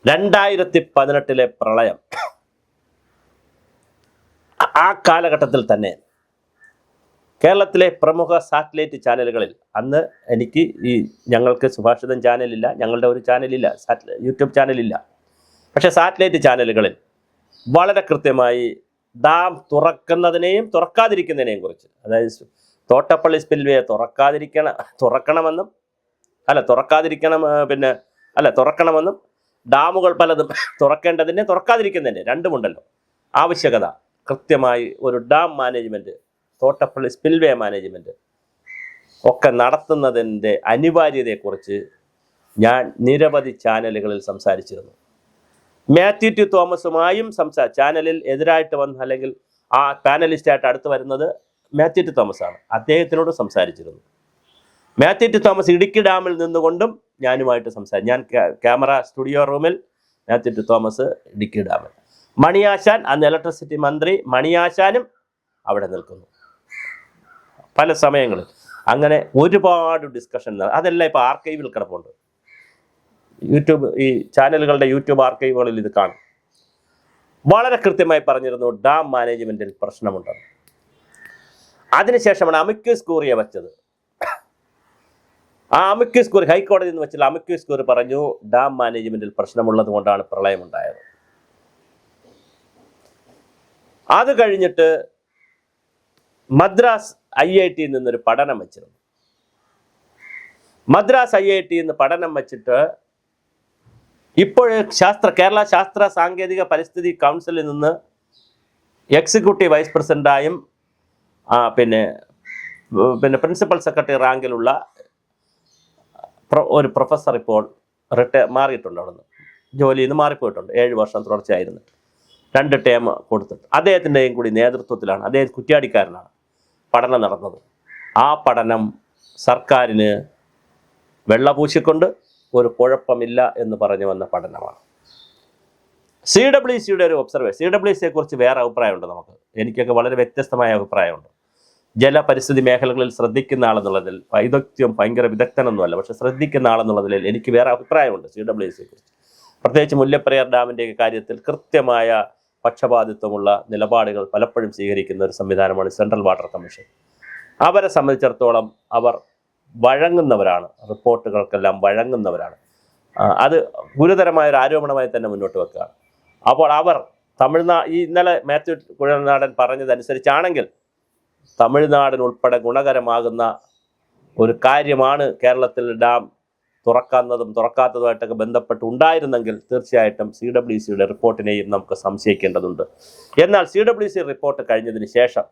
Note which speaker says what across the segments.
Speaker 1: 2018 പ്രളയം, ആ കാലഘട്ടത്തിൽ തന്നെ കേരളത്തിലെ പ്രമുഖ സാറ്റലൈറ്റ് ചാനലുകളിൽ, അന്ന് എനിക്ക് ഞങ്ങൾക്ക് സുഭാഷിതം ചാനലില്ല, ഞങ്ങളുടെ ഒരു ചാനലില്ല, യൂട്യൂബ് ചാനലില്ല. പക്ഷേ സാറ്റലൈറ്റ് ചാനലുകളിൽ വളരെ കൃത്യമായി ഡാം തുറക്കുന്നതിനെയും തുറക്കാതിരിക്കുന്നതിനെയും കുറിച്ച്, അതായത് തോട്ടപ്പള്ളി സ്പിൽവേ തുറക്കണമെന്നും ഡാമുകൾ പലതും തുറക്കേണ്ടതിനെ തുറക്കാതിരിക്കുന്നതിൻ്റെ രണ്ടുമുണ്ടല്ലോ, ആവശ്യകത കൃത്യമായി ഒരു dam management, Thottappally spillway management ഒക്കെ നടത്തുന്നതിൻ്റെ അനിവാര്യതയെക്കുറിച്ച് ഞാൻ നിരവധി ചാനലുകളിൽ സംസാരിച്ചിരുന്നു. മാത്യു ടി തോമസുമായും ചാനലിൽ എതിരായിട്ട് വന്ന, അല്ലെങ്കിൽ ആ പാനലിസ്റ്റായിട്ട് അടുത്ത് വരുന്നത് മാത്യു ടി തോമസാണ്. അദ്ദേഹത്തിനോട് സംസാരിച്ചിരുന്നു. മാത്യു ടി തോമസ് ഇടുക്കി ഡാമിൽ നിന്നുകൊണ്ടും ഞാനുമായിട്ട് ഞാൻ ക്യാമറ സ്റ്റുഡിയോ റൂമിൽ, മാത്യു ടി തോമസ് ഇടുക്കി ഡാമിൽ, മണിയാശാൻ, അന്ന് ഇലക്ട്രിസിറ്റി മന്ത്രി മണിയാശാനും അവിടെ നിൽക്കുന്നു പല സമയങ്ങളിൽ. അങ്ങനെ ഒരുപാട് ഡിസ്കഷൻ, അതെല്ലാം ഇപ്പോൾ ആർക്കൈവിൽ കിടപ്പുണ്ട്. ഈ ചാനലുകളുടെ യൂട്യൂബ് ആർക്കൈവുകളിൽ ഇത് കാണും. വളരെ കൃത്യമായി പറഞ്ഞിരുന്നു ഡാം മാനേജ്മെൻറ്റിൽ പ്രശ്നമുണ്ടെന്ന്. അതിനുശേഷമാണ് അമിക്കസ് ക്യൂറിയെ വെച്ചത്. ആ അമിക്കസ് ക്യൂറി, ഹൈക്കോടതിയിൽ നിന്ന് വെച്ചുള്ള അമിക്കസ് ക്യൂറി പറഞ്ഞു ഡാം മാനേജ്മെൻറ്റിൽ പ്രശ്നമുള്ളത് കൊണ്ടാണ് പ്രളയമുണ്ടായത്. അത് കഴിഞ്ഞിട്ട് മദ്രാസ് IITയിൽ നിന്നൊരു പഠനം വെച്ചിരുന്നു. മദ്രാസ് IITയിൽ നിന്ന് പഠനം വെച്ചിട്ട് ഇപ്പോൾ കേരള ശാസ്ത്ര സാങ്കേതിക പരിസ്ഥിതി കൗൺസിലിൽ നിന്ന് എക്സിക്യൂട്ടീവ് വൈസ് പ്രസിഡന്റായും പിന്നെ പ്രിൻസിപ്പൽ സെക്രട്ടറി റാങ്കിലുള്ള ഒരു പ്രൊഫസർ ഇപ്പോൾ മാറിയിട്ടുണ്ട്. അവിടെ നിന്ന് ജോലിയിൽ നിന്ന് മാറിപ്പോയിട്ടുണ്ട്. 7 വർഷം തുടർച്ചയായിരുന്നു, 2 ടേം കൊടുത്തിട്ട്. അദ്ദേഹത്തിൻ്റെയും കൂടി നേതൃത്വത്തിലാണ്, അദ്ദേഹം കുറ്റ്യാടിക്കാരനാണ്, പഠനം നടന്നത്. ആ പഠനം സർക്കാരിന് വെള്ളപൂശിക്കൊണ്ട് ഒരു കുഴപ്പമില്ല എന്ന് പറഞ്ഞു വന്ന പഠനമാണ്. CWCയുടെ ഒരു ഒബ്സർവേഷൻ, CWCയെ കുറിച്ച് വേറെ അഭിപ്രായമുണ്ട് നമുക്ക്, എനിക്കൊക്കെ വളരെ വ്യത്യസ്തമായ അഭിപ്രായമുണ്ട്. ജലപരിസ്ഥിതി മേഖലകളിൽ ശ്രദ്ധിക്കുന്ന ആളെന്നുള്ളതിൽ, ഭയങ്കര വിദഗ്ധനൊന്നുമല്ല, പക്ഷെ ശ്രദ്ധിക്കുന്ന ആളെന്നുള്ളതിൽ എനിക്ക് വേറെ അഭിപ്രായമുണ്ട് CWCയെ കുറിച്ച്. പ്രത്യേകിച്ച് മുല്ലപ്പെരിയാർ ഡാമിൻ്റെ കാര്യത്തിൽ കൃത്യമായ പക്ഷപാതിത്വമുള്ള നിലപാടുകൾ പലപ്പോഴും സ്വീകരിക്കുന്ന ഒരു സംവിധാനമാണ് സെൻട്രൽ വാട്ടർ കമ്മീഷൻ. അവരെ സംബന്ധിച്ചിടത്തോളം അവർ വഴങ്ങുന്നവരാണ്, റിപ്പോർട്ടുകൾക്കെല്ലാം വഴങ്ങുന്നവരാണ്. അത് ഗുരുതരമായൊരു ആരോപണമായി തന്നെ മുന്നോട്ട് വെക്കുകയാണ്. അപ്പോൾ അവർ ഇന്നലെ മാത്യു കുഴൽനാടൻ പറഞ്ഞതനുസരിച്ചാണെങ്കിൽ തമിഴ്നാടിനുൾപ്പെടെ ഗുണകരമാകുന്ന ഒരു കാര്യമാണ് കേരളത്തിൽ ഡാം തുറക്കുന്നതും തുറക്കാത്തതുമായിട്ടൊക്കെ ബന്ധപ്പെട്ട് ഉണ്ടായിരുന്നെങ്കിൽ തീർച്ചയായിട്ടും CWCയുടെ റിപ്പോർട്ടിനെയും നമുക്ക് സംശയിക്കേണ്ടതുണ്ട്. എന്നാൽ CWC റിപ്പോർട്ട് കഴിഞ്ഞതിന് ശേഷം,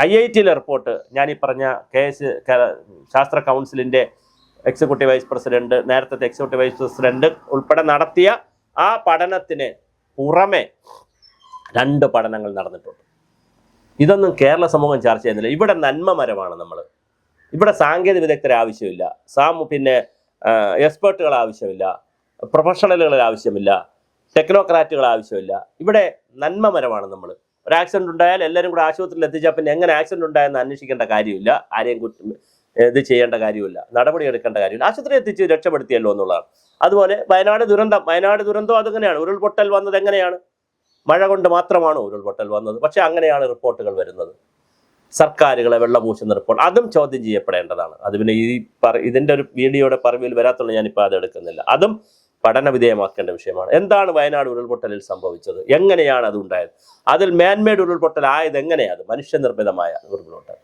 Speaker 1: IITയിലെ റിപ്പോർട്ട്, ഞാനീ പറഞ്ഞ ശാസ്ത്ര കൗൺസിലിൻ്റെ എക്സിക്യൂട്ടീവ് വൈസ് പ്രസിഡന്റ്, നേരത്തെ എക്സിക്യൂട്ടീവ് വൈസ് പ്രസിഡന്റ് ഉൾപ്പെടെ നടത്തിയ ആ പഠനത്തിന് പുറമെ 2 പഠനങ്ങൾ നടന്നിട്ടുണ്ട്. ഇതൊന്നും കേരള സമൂഹം ചർച്ച ചെയ്യുന്നില്ല. ഇവിടെ നന്മമരമാണ് നമ്മൾ. ഇവിടെ സാങ്കേതിക വിദഗ്ധരെ ആവശ്യമില്ല, എക്സ്പേർട്ടുകൾ ആവശ്യമില്ല, പ്രൊഫഷണലുകൾ ആവശ്യമില്ല, ടെക്നോക്രാറ്റുകൾ ആവശ്യമില്ല. ഇവിടെ നന്മമരമാണ് നമ്മൾ. ഒരു ആക്സിഡന്റ് ഉണ്ടായാൽ എല്ലാവരും കൂടെ ആശുപത്രിയിൽ എത്തിച്ചാൽ പിന്നെ എങ്ങനെ ആക്സിഡന്റ് ഉണ്ടായെന്ന് അന്വേഷിക്കേണ്ട കാര്യമില്ല, ആരെയും ഇത് ചെയ്യേണ്ട കാര്യമില്ല, നടപടി എടുക്കേണ്ട കാര്യമില്ല, ആശുപത്രി എത്തിച്ച് രക്ഷപ്പെടുത്തിയല്ലോ എന്നുള്ളതാണ്. അതുപോലെ വയനാട് ദുരന്തം അതങ്ങനെയാണ്. ഉരുൾപൊട്ടൽ വന്നത് എങ്ങനെയാണ്? മഴ കൊണ്ട് മാത്രമാണ് ഉരുൾപൊട്ടൽ വന്നത്. പക്ഷെ അങ്ങനെയാണ് റിപ്പോർട്ടുകൾ വരുന്നത്. സർക്കാരുകളെ വെള്ളപൂശുന്ന റിപ്പോർട്ട്, അതും ചോദ്യം ചെയ്യപ്പെടേണ്ടതാണ്. അത് പിന്നെ ഇതിൻ്റെ ഒരു വീഡിയോയുടെ പറവിൽ വരാത്തുള്ള ഞാനിപ്പോൾ അത് എടുക്കുന്നില്ല. അതും പഠന വിധേയമാക്കേണ്ട വിഷയമാണ്. എന്താണ് വയനാട് ഉരുൾപൊട്ടലിൽ സംഭവിച്ചത്? എങ്ങനെയാണ് അത് ഉണ്ടായത്? അതിൽ മാൻമേഡ് ഉരുൾപൊട്ടൽ ആയത് എങ്ങനെയാണ്? മനുഷ്യനിർമ്മിതമായ ഉരുൾപൊട്ടൽ.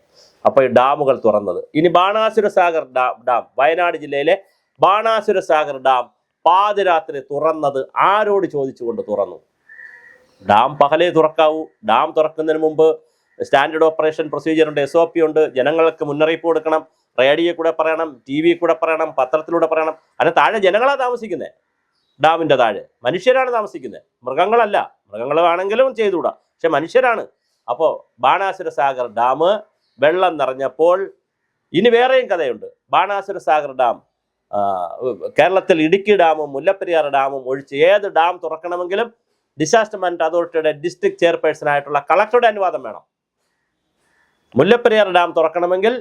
Speaker 1: അപ്പോൾ ഈ ഡാമുകൾ തുറന്നത്, ഇനി ബാണാസുര സാഗർ ഡാം, വയനാട് ജില്ലയിലെ ബാണാസുര സാഗർ ഡാം പാതിരാത്രി തുറന്നത് ആരോട് ചോദിച്ചുകൊണ്ട് തുറന്നു? ഡാം പകലേ തുറക്കാവൂ. ഡാം തുറക്കുന്നതിന് മുമ്പ് സ്റ്റാൻഡേർഡ് ഓപ്പറേഷൻ പ്രൊസീജിയർ ഉണ്ട്, SOP ഉണ്ട്. ജനങ്ങൾക്ക് മുന്നറിയിപ്പ് കൊടുക്കണം, റേഡിയോ കൂടെ പറയണം, TV കൂടെ പറയണം, പത്രത്തിലൂടെ പറയണം. അതിന് താഴെ ജനങ്ങളാണ് താമസിക്കുന്നത്, ഡാമിൻ്റെ താഴെ മനുഷ്യരാണ് താമസിക്കുന്നത്, മൃഗങ്ങളല്ല. മൃഗങ്ങളാണെങ്കിലും ചെയ്തുകൂടാ, പക്ഷെ മനുഷ്യരാണ്. അപ്പോൾ ബാണാസുര സാഗർ ഡാം വെള്ളം നിറഞ്ഞപ്പോൾ ഇനി വേറെയും കഥയുണ്ട്. ബാണാസുര സാഗർ ഡാം കേരളത്തിൽ ഇടുക്കി ഡാമും മുല്ലപ്പെരിയാർ ഡാമും ഒഴിച്ച് ഏത് ഡാം തുറക്കണമെങ്കിലും ഡിസാസ്റ്റർ മാനേജ്മെന്റ് അതോറിറ്റിയുടെ ഡിസ്ട്രിക്ട് ചെയർപേഴ്സണായിട്ടുള്ള കളക്ടറുടെ അനുവാദം വേണം. മുല്ലപ്പെരിയാർ ഡാം തുറക്കണമെങ്കിൽ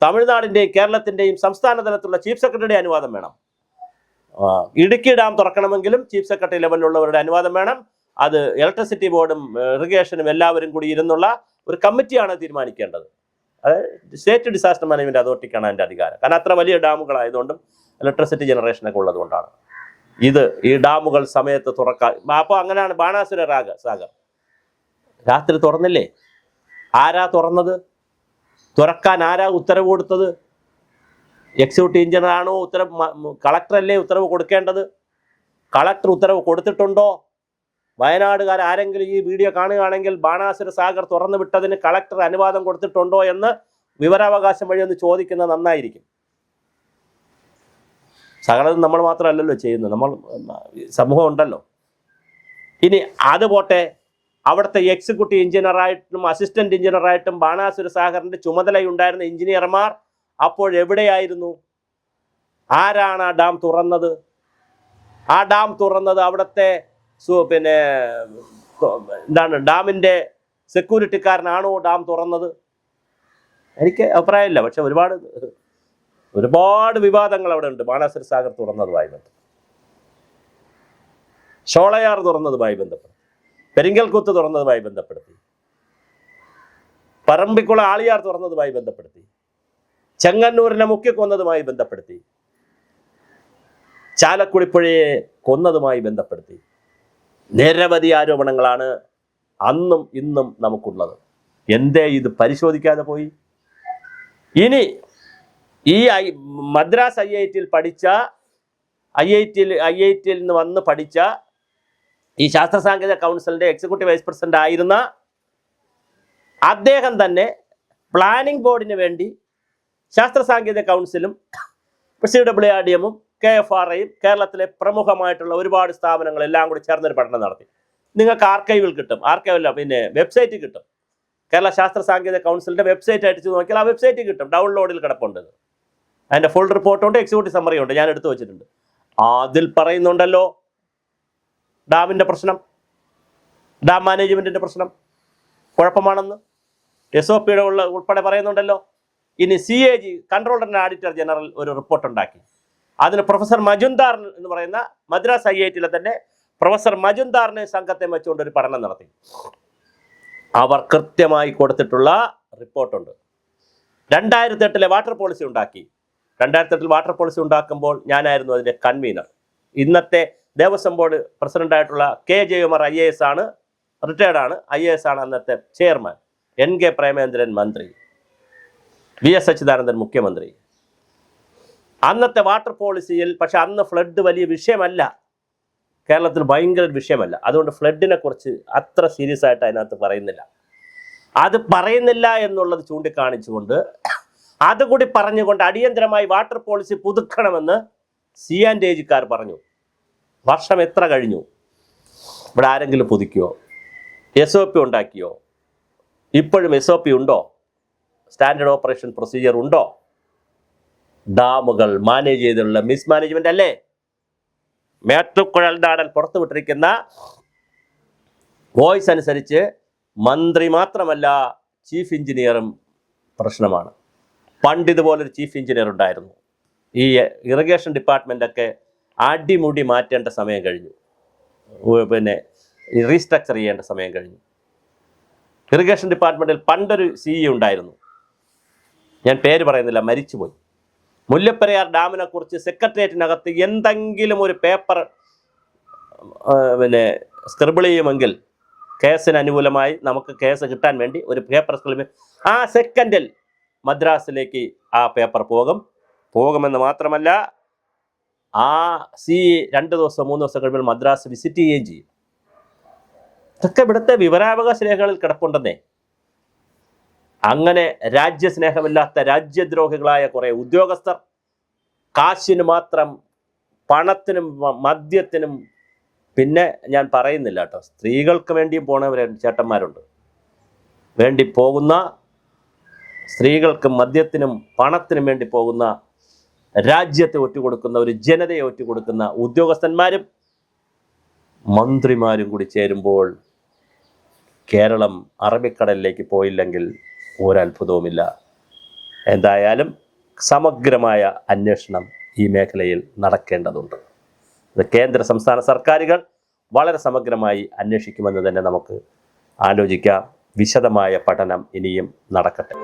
Speaker 1: തമിഴ്നാടിൻ്റെയും കേരളത്തിൻ്റെയും സംസ്ഥാന തലത്തിലുള്ള ചീഫ് സെക്രട്ടറിയുടെ അനുവാദം വേണം. ഇടുക്കി ഡാം തുറക്കണമെങ്കിലും ചീഫ് സെക്രട്ടറി ലെവലിലുള്ളവരുടെ അനുവാദം വേണം. അത് ഇലക്ട്രിസിറ്റി ബോർഡും ഇറിഗേഷനും എല്ലാവരും കൂടി ഇരുന്നുള്ള ഒരു കമ്മിറ്റിയാണ് തീരുമാനിക്കേണ്ടത്. അത് സ്റ്റേറ്റ് ഡിസാസ്റ്റർ മാനേജ്മെന്റ് അതോറിറ്റിക്കാണ് അതിൻ്റെ അധികാരം. കാരണം അത്ര വലിയ ഡാമുകളായതുകൊണ്ടും ഇലക്ട്രിസിറ്റി ജനറേഷനൊക്കെ ഉള്ളതുകൊണ്ടാണ് ഈ ഡാമുകൾ സമയത്ത് തുറക്കാൻ. അപ്പോൾ അങ്ങനെയാണ് ബാണാസുര സാഗർ രാത്രി തുറന്നില്ലേ? ആരാ തുറന്നത്? തുറക്കാൻ ആരാ ഉത്തരവ് കൊടുത്തത്? എക്സിക്യൂട്ടീവ് എഞ്ചിനീയറാണോ കളക്ടറല്ലേ ഉത്തരവ് കൊടുക്കേണ്ടത്? കളക്ടർ ഉത്തരവ് കൊടുത്തിട്ടുണ്ടോ? വയനാടുകാർ ആരെങ്കിലും ഈ വീഡിയോ കാണുകയാണെങ്കിൽ ബാണാസുര സാഗർ തുറന്നു വിട്ടതിന് കളക്ടർ അനുവാദം കൊടുത്തിട്ടുണ്ടോ എന്ന് വിവരാവകാശം വഴി ഒന്ന് ചോദിക്കുന്നത് നന്നായിരിക്കും. സകലതും നമ്മൾ മാത്രമല്ലല്ലോ ചെയ്യുന്നത്, നമ്മൾ സമൂഹം ഉണ്ടല്ലോ. ഇനി അത് പോട്ടെ, അവിടുത്തെ എക്സിക്യൂട്ടീവ് എഞ്ചിനീയറായിട്ടും അസിസ്റ്റന്റ് എഞ്ചിനീയറായിട്ടും ബാണാസുര സാഗറിന്റെ ചുമതലയുണ്ടായിരുന്ന എഞ്ചിനീയർമാർ അപ്പോഴെവിടെയായിരുന്നു? ആരാണ് ആ ഡാം തുറന്നത്? ആ ഡാം തുറന്നത് അവിടുത്തെ എന്താണ് ഡാമിൻ്റെ സെക്യൂരിറ്റിക്കാരനാണോ ഡാം തുറന്നത്? എനിക്ക് അഭിപ്രായമില്ല. പക്ഷെ ഒരുപാട് വിവാദങ്ങൾ അവിടെ ഉണ്ട്. ബാണാസുര സാഗർ തുറന്നതുമായി ബന്ധപ്പെട്ട്, ഷോളയാർ തുറന്നതുമായി ബന്ധപ്പെട്ട്, പെരിങ്കൽകുത്ത് തുറന്നതുമായി ബന്ധപ്പെടുത്തി, പറമ്പിക്കുളം ആളിയാർ തുറന്നതുമായി ബന്ധപ്പെടുത്തി, ചെങ്ങന്നൂരിനെ മുക്കിക്കൊന്നതുമായി ബന്ധപ്പെടുത്തി, ചാലക്കുടിപ്പുഴയെ കൊന്നതുമായി ബന്ധപ്പെടുത്തി നിരവധി ആരോപണങ്ങളാണ് അന്നും ഇന്നും നമുക്കുള്ളത്. എന്തേ ഇത് പരിശോധിക്കാതെ പോയി? ഇനി ഈ മദ്രാസ് IITയിൽ പഠിച്ച IITയിൽ നിന്ന് വന്ന് പഠിച്ച ഈ ശാസ്ത്ര സാങ്കേതിക കൗൺസിലിന്റെ എക്സിക്യൂട്ടീവ് വൈസ് പ്രസിഡന്റ് ആയിരുന്ന അദ്ദേഹം തന്നെ പ്ലാനിംഗ് ബോർഡിന് വേണ്ടി ശാസ്ത്ര സാങ്കേതിക കൗൺസിലും CWRDM-ഉം KFRAയും കേരളത്തിലെ പ്രമുഖമായിട്ടുള്ള ഒരുപാട് സ്ഥാപനങ്ങൾ എല്ലാം കൂടി ചേർന്നൊരു പഠനം നടത്തി. നിങ്ങൾക്ക് ആർക്കൈവിൽ കിട്ടും, ആർക്കൈവല്ല വെബ്സൈറ്റ് കിട്ടും. കേരള ശാസ്ത്ര സാങ്കേതിക കൗൺസിലിന്റെ വെബ്സൈറ്റ് അടിച്ചു നോക്കിയാൽ ആ വെബ്സൈറ്റ് കിട്ടും, ഡൗൺലോഡിൽ കിടപ്പുണ്ട്. അതിൻ്റെ ഫുൾ റിപ്പോർട്ടുണ്ട്, എക്സിക്യൂട്ടീവ് സമ്മറി ഉണ്ട്, ഞാൻ എടുത്തു വെച്ചിട്ടുണ്ട്. അതിൽ പറയുന്നുണ്ടല്ലോ ഡാമിൻ്റെ പ്രശ്നം, ഡാം മാനേജ്മെന്റിന്റെ പ്രശ്നം കുഴപ്പമാണെന്ന് SOPയുടെ ഉൾപ്പെടെ പറയുന്നുണ്ടല്ലോ. ഇനി CAG controller and auditor general ഒരു റിപ്പോർട്ട് ഉണ്ടാക്കി. അതിന് പ്രൊഫസർ മജുംദാർ എന്ന് പറയുന്ന മദ്രാസ് IITയിലെ തന്നെ പ്രൊഫസർ മജുംദാറിനെ സംഘത്തെ വെച്ചുകൊണ്ട് ഒരു പഠനം നടത്തി. അവർ കൃത്യമായി കൊടുത്തിട്ടുള്ള റിപ്പോർട്ടുണ്ട്. 2008 വാട്ടർ പോളിസി ഉണ്ടാക്കി. 2008 വാട്ടർ പോളിസി ഉണ്ടാക്കുമ്പോൾ ഞാനായിരുന്നു അതിൻ്റെ കൺവീനർ. ഇന്നത്തെ ദേവസ്വം ബോർഡ് പ്രസിഡന്റായിട്ടുള്ള KJ ഉമർ IAS ആണ്, റിട്ടയർഡ് ആണ്. IAS ആണ് അന്നത്തെ ചെയർമാൻ. NK പ്രേമേന്ദ്രൻ മന്ത്രി, VS അച്യുതാനന്ദൻ മുഖ്യമന്ത്രി. അന്നത്തെ വാട്ടർ പോളിസിയിൽ പക്ഷെ അന്ന് ഫ്ലഡ് വലിയ വിഷയമല്ല, കേരളത്തിൽ ഭയങ്കര വിഷയമല്ല. അതുകൊണ്ട് ഫ്ലഡിനെ കുറിച്ച് അത്ര സീരിയസ് ആയിട്ട് അതിനകത്ത് പറയുന്നില്ല. അത് പറയുന്നില്ല എന്നുള്ളത് ചൂണ്ടിക്കാണിച്ചുകൊണ്ട് അതുകൂടി പറഞ്ഞുകൊണ്ട് അടിയന്തരമായി വാട്ടർ പോളിസി പുതുക്കണമെന്ന് C&AGക്കാർ പറഞ്ഞു. വർഷം എത്ര കഴിഞ്ഞു? ഇവിടെ ആരെങ്കിലും പുതുക്കിയോ? SOP ഉണ്ടാക്കിയോ? ഇപ്പോഴും SOP ഉണ്ടോ? സ്റ്റാൻഡേർഡ് ഓപ്പറേഷൻ പ്രൊസീജിയർ ഉണ്ടോ? ഡാമുകൾ മാനേജ് ചെയ്തുള്ള മിസ്മാനേജ്മെന്റ് അല്ലേ? മേട്ടുകുഴൽനാടൻ പുറത്തുവിട്ടിരിക്കുന്ന വോയിസ് അനുസരിച്ച് മന്ത്രി മാത്രമല്ല ചീഫ് എഞ്ചിനീയറും പ്രശ്നമാണ്. പണ്ട് ഇതുപോലൊരു ചീഫ് എഞ്ചിനീയർ ഉണ്ടായിരുന്നു. ഈ ഇറിഗേഷൻ ഡിപ്പാർട്ട്മെൻ്റൊക്കെ അടിമുടി മാറ്റേണ്ട സമയം കഴിഞ്ഞു, റീസ്ട്രക്ചർ ചെയ്യേണ്ട സമയം കഴിഞ്ഞു. ഇറിഗേഷൻ ഡിപ്പാർട്ട്മെൻറ്റിൽ പണ്ടൊരു CEO ഉണ്ടായിരുന്നു, ഞാൻ പേര് പറയുന്നില്ല, മരിച്ചുപോയി. മുല്ലപ്പെരിയാർ ഡാമിനെ കുറിച്ച് സെക്രട്ടേറിയറ്റിനകത്ത് എന്തെങ്കിലും ഒരു പേപ്പർ സ്ക്രിബിൾ ചെയ്യുമെങ്കിൽ കേസിന് അനുകൂലമായി നമുക്ക് കേസ് കിട്ടാൻ വേണ്ടി ഒരു പേപ്പർ സ്ക്രിബിൾ, ആ സെക്കൻഡിൽ മദ്രാസിലേക്ക് ആ പേപ്പർ പോകുമെന്ന് മാത്രമല്ല ആ CE 2 ദിവസം 3 ദിവസം കഴിയുമ്പോൾ മദ്രാസ് വിസിറ്റ് ചെയ്യുകയും ചെയ്യും. ഇതൊക്കെ ഇവിടുത്തെ വിവരാവകാശ രേഖകളിൽ കിടപ്പുണ്ടെന്നേ. അങ്ങനെ രാജ്യസ്നേഹമില്ലാത്ത രാജ്യദ്രോഹികളായ കുറേ ഉദ്യോഗസ്ഥർ കാശിന് മാത്രം, പണത്തിനും മദ്യത്തിനും, പിന്നെ ഞാൻ പറയുന്നില്ല കേട്ടോ, സ്ത്രീകൾക്ക് വേണ്ടിയും പോണവരെ ചേട്ടന്മാരുണ്ട്, വേണ്ടി പോകുന്ന സ്ത്രീകൾക്കും മദ്യത്തിനും പണത്തിനും വേണ്ടി പോകുന്ന, രാജ്യത്തെ ഒറ്റുകൊടുക്കുന്ന, ഒരു ജനതയെ ഒറ്റുകൊടുക്കുന്ന ഉദ്യോഗസ്ഥന്മാരും മന്ത്രിമാരും കൂടി ചേരുമ്പോൾ കേരളം അറബിക്കടലിലേക്ക് പോയില്ലെങ്കിൽ ഒരത്ഭുതവുമില്ല. എന്തായാലും സമഗ്രമായ അന്വേഷണം ഈ മേഖലയിൽ നടക്കേണ്ടതുണ്ട്. ഇത് കേന്ദ്ര സംസ്ഥാന സർക്കാരുകൾ വളരെ സമഗ്രമായി അന്വേഷിക്കുമെന്ന് തന്നെ നമുക്ക് ആലോചിക്കാം. വിശദമായ പഠനം ഇനിയും നടക്കട്ടെ.